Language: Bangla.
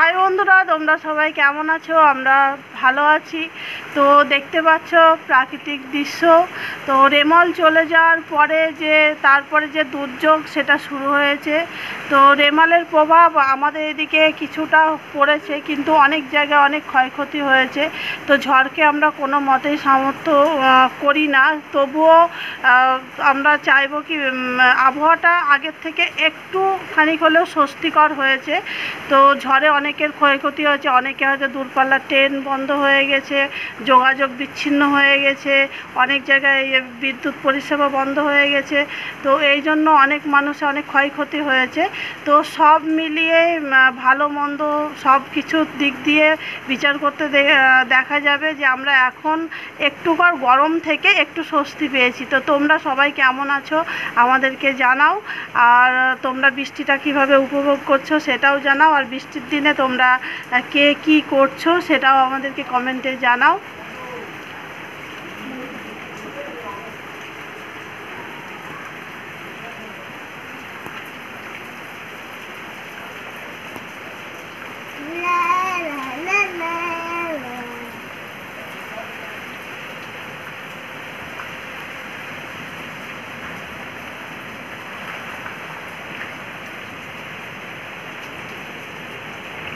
হাই বন্ধুরা, তোমরা সবাই কেমন আছো? আমরা ভালো আছি। তো দেখতে পাচ্ছ প্রাকৃতিক দৃশ্য। তো রেমল চলে যাওয়ার পরে তারপরে যে দুর্যোগ সেটা শুরু হয়েছে। তো রেমালের প্রভাব আমাদের এদিকে কিছুটা পড়েছে, কিন্তু অনেক জায়গায় অনেক ক্ষয়ক্ষতি হয়েছে। তো ঝড়কে আমরা কোনো মতেই সামর্থ্য করি না, তবুও আমরা চাইবো কি আবহাওয়াটা আগের থেকে একটুখানি হলেও স্বস্তিকর হয়েছে। তো ঝড়ে অনেকের ক্ষয়ক্ষতি হয়েছে, অনেকে হয়তো দূরপাল্লার ট্রেন বন্ধ হয়ে গেছে, যোগাযোগ বিচ্ছিন্ন হয়ে গেছে, অনেক জায়গায় বিদ্যুৎ পরিষেবা বন্ধ হয়ে গেছে। তো এই জন্য অনেক মানুষের অনেক ক্ষয়ক্ষতি হয়েছে। তো সব মিলিয়ে ভালো মন্দ সব কিছুর দিক দিয়ে বিচার করতে দেখা যাবে যে আমরা এখন একটুবার গরম থেকে একটু স্বস্তি পেয়েছি। তো তোমরা সবাই কেমন আছো আমাদেরকে জানাও, আর তোমরা বৃষ্টিটা কিভাবে উপভোগ করছো সেটাও জানাও, আর বৃষ্টির দিনে তোমরা কে কী করছো সেটাও আমাদেরকে কমেন্টে জানাও।